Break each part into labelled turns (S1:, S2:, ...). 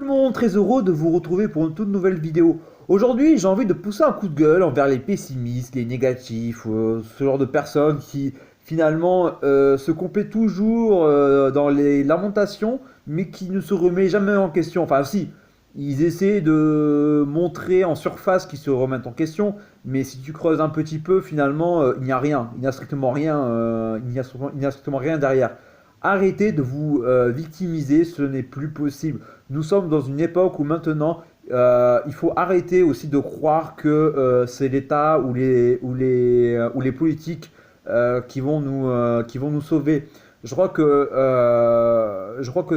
S1: le monde, très heureux de vous retrouver pour une toute nouvelle vidéo. Aujourd'hui, j'ai envie de pousser un coup de gueule envers les pessimistes, les négatifs, ce genre de personnes qui finalement se complaient toujours dans les lamentations, mais qui ne se remet jamais en question. Enfin si, ils essaient de montrer en surface qu'ils se remettent en question, mais si tu creuses un petit peu, finalement, il n'y a rien, il n'y a strictement rien, il n'y a strictement rien derrière. Arrêtez de vous victimiser, ce n'est plus possible. Nous sommes dans une époque où maintenant, il faut arrêter aussi de croire que c'est l'État ou les politiques qui vont nous sauver. Je crois que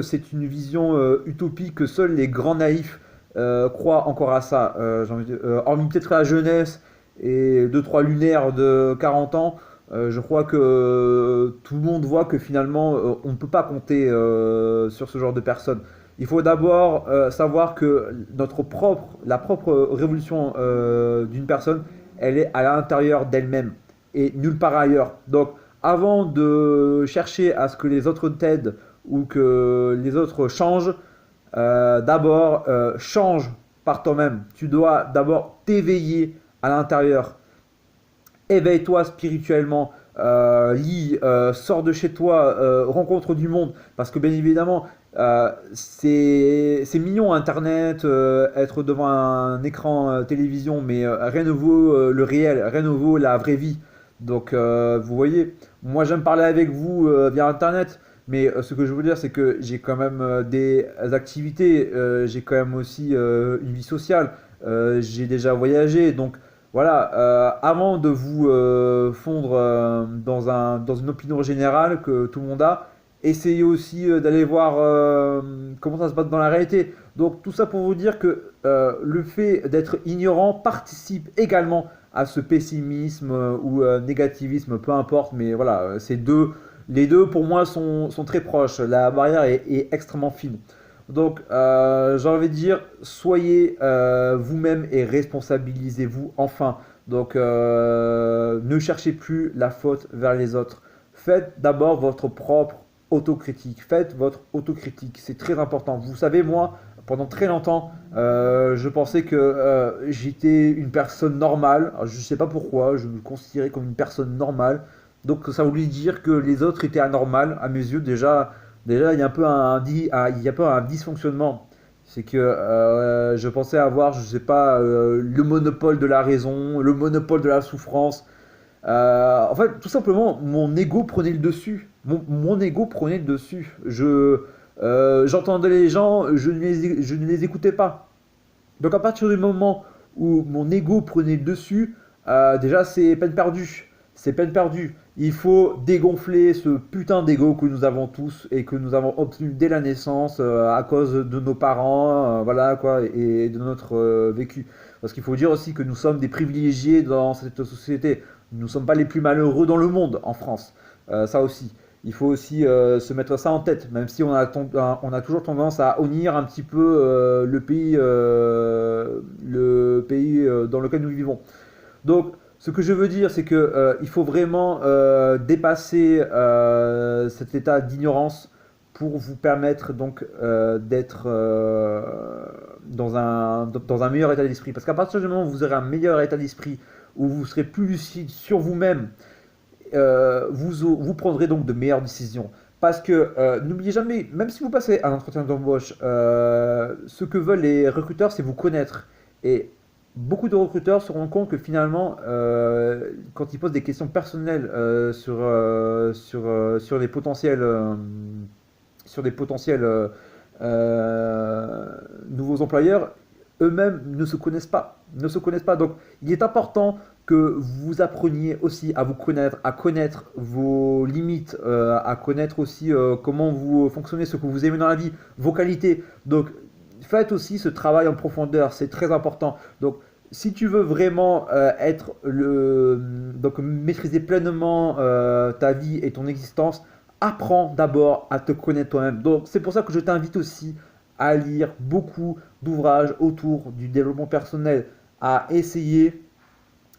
S1: c'est une vision utopique que seuls les grands naïfs croient encore à ça. Hormis peut-être la jeunesse et deux trois lunaires de 40 ans, je crois que tout le monde voit que finalement on ne peut pas compter sur ce genre de personnes. Il faut d'abord savoir que la propre révolution d'une personne, elle est à l'intérieur d'elle-même et nulle part ailleurs. Donc, avant de chercher à ce que les autres t'aident ou que les autres changent, d'abord change par toi-même. Tu dois d'abord t'éveiller à l'intérieur. Éveille-toi spirituellement, lis, sors de chez toi, rencontre du monde, parce que bien évidemment, c'est mignon Internet, être devant un écran télévision, mais rien ne vaut le réel, rien ne vaut la vraie vie. Donc vous voyez, moi j'aime parler avec vous via Internet, mais ce que je veux dire c'est que j'ai quand même des activités, j'ai quand même aussi une vie sociale, j'ai déjà voyagé, donc voilà, avant de vous fondre dans une opinion générale que tout le monde a, essayez aussi d'aller voir comment ça se passe dans la réalité. Donc tout ça pour vous dire que le fait d'être ignorant participe également à ce pessimisme ou négativisme, peu importe, mais voilà, les deux pour moi sont très proches. La barrière est extrêmement fine. Donc, j'ai envie de dire, soyez vous-même et responsabilisez-vous enfin. Donc, ne cherchez plus la faute vers les autres. Faites d'abord votre propre autocritique. Faites votre autocritique. C'est très important. Vous savez, moi, pendant très longtemps, je pensais que j'étais une personne normale. Alors, je ne sais pas pourquoi, je me considérais comme une personne normale. Donc, ça voulait dire que les autres étaient anormales à mes yeux. Déjà, il y a un peu il y a un peu un dysfonctionnement. C'est que je pensais avoir, je sais pas, le monopole de la raison, le monopole de la souffrance. En fait, tout simplement, mon ego prenait le dessus. Mon ego prenait le dessus. J'entendais les gens, je ne les écoutais pas. Donc à partir du moment où mon ego prenait le dessus, déjà c'est peine perdue. C'est peine perdue. Il faut dégonfler ce putain d'ego que nous avons tous et que nous avons obtenu dès la naissance à cause de nos parents, voilà quoi, et de notre vécu. Parce qu'il faut dire aussi que nous sommes des privilégiés dans cette société. Nous ne sommes pas les plus malheureux dans le monde en France. Ça aussi. Il faut aussi se mettre ça en tête, même si on a toujours tendance à honnir un petit peu le pays dans lequel nous vivons. Donc, ce que je veux dire, c'est que il faut vraiment dépasser cet état d'ignorance pour vous permettre donc d'être dans un meilleur état d'esprit. Parce qu'à partir du moment où vous aurez un meilleur état d'esprit, où vous serez plus lucide sur vous-même, vous prendrez donc de meilleures décisions. Parce que n'oubliez jamais, même si vous passez un entretien d'embauche, ce que veulent les recruteurs, c'est vous connaître. Et beaucoup de recruteurs se rendent compte que finalement, quand ils posent des questions personnelles sur des potentiels nouveaux employeurs, eux-mêmes ne se connaissent pas. Ne se connaissent pas. Donc, il est important que vous appreniez aussi à vous connaître, à connaître vos limites, à connaître aussi comment vous fonctionnez, ce que vous aimez dans la vie, vos qualités. Donc, faites aussi ce travail en profondeur, c'est très important. Donc, si tu veux vraiment donc maîtriser pleinement ta vie et ton existence, apprends d'abord à te connaître toi-même. Donc, c'est pour ça que je t'invite aussi à lire beaucoup d'ouvrages autour du développement personnel, à essayer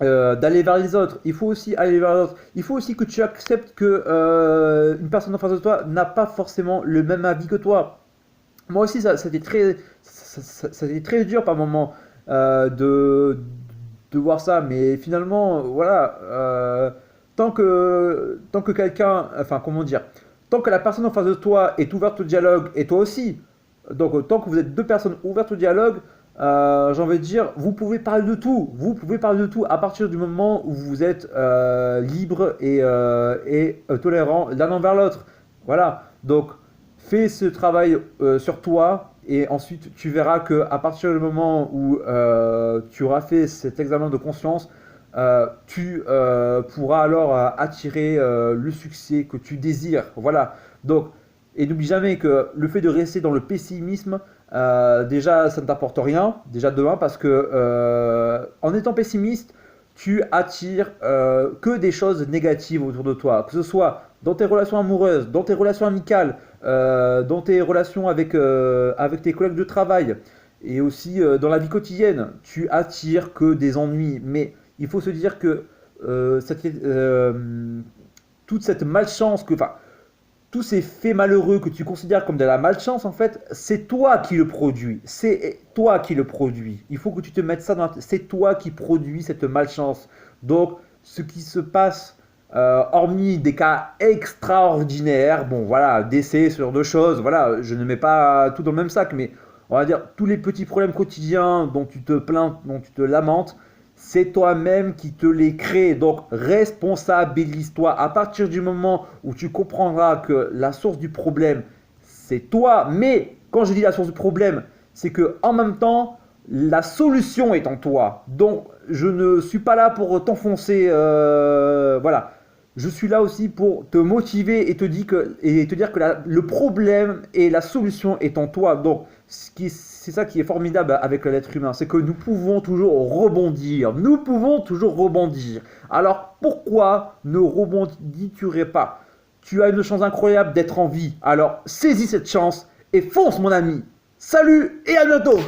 S1: d'aller vers les autres. Il faut aussi aller vers les autres. Il faut aussi que tu acceptes que une personne en face de toi n'a pas forcément le même avis que toi. Moi aussi, ça ça a été très dur par moment de voir ça, mais finalement, voilà, tant que quelqu'un, enfin, comment dire, tant que la personne en face de toi est ouverte au dialogue, et toi aussi, donc tant que vous êtes deux personnes ouvertes au dialogue, j'ai envie de dire, vous pouvez parler de tout. Vous pouvez parler de tout à partir du moment où vous êtes libre et tolérant l'un envers l'autre. Voilà. Donc, fais ce travail sur toi et ensuite tu verras que à partir du moment où tu auras fait cet examen de conscience, tu pourras alors attirer le succès que tu désires. Voilà. Donc, et n'oublie jamais que le fait de rester dans le pessimisme, déjà, ça ne t'apporte rien. Déjà de un, parce que en étant pessimiste, tu attires que des choses négatives autour de toi. Que ce soit dans tes relations amoureuses, dans tes relations amicales, dans tes relations avec tes collègues de travail, et aussi dans la vie quotidienne, tu attires que des ennuis. Mais il faut se dire que toute cette malchance enfin, tous ces faits malheureux que tu considères comme de la malchance, en fait, c'est toi qui le produis. C'est toi qui le produis. Il faut que tu te mettes ça dans la tête. C'est toi qui produis cette malchance. Donc, ce qui se passe, hormis des cas extraordinaires, bon, voilà, décès, ce genre de choses, voilà, je ne mets pas tout dans le même sac, mais on va dire tous les petits problèmes quotidiens dont tu te plains, dont tu te lamentes, c'est toi-même qui te les crée. Donc responsabilise-toi. À partir du moment où tu comprendras que la source du problème, c'est toi. Mais quand je dis la source du problème, c'est que en même temps, la solution est en toi. Donc je ne suis pas là pour t'enfoncer. Voilà. Je suis là aussi pour te motiver et te dire que le problème et la solution est en toi. Donc, c'est ça qui est formidable avec l'être humain, c'est que nous pouvons toujours rebondir. Nous pouvons toujours rebondir. Alors, pourquoi ne rebondis-tu pas? Tu as une chance incroyable d'être en vie. Alors, saisis cette chance et fonce, mon ami. Salut et à bientôt!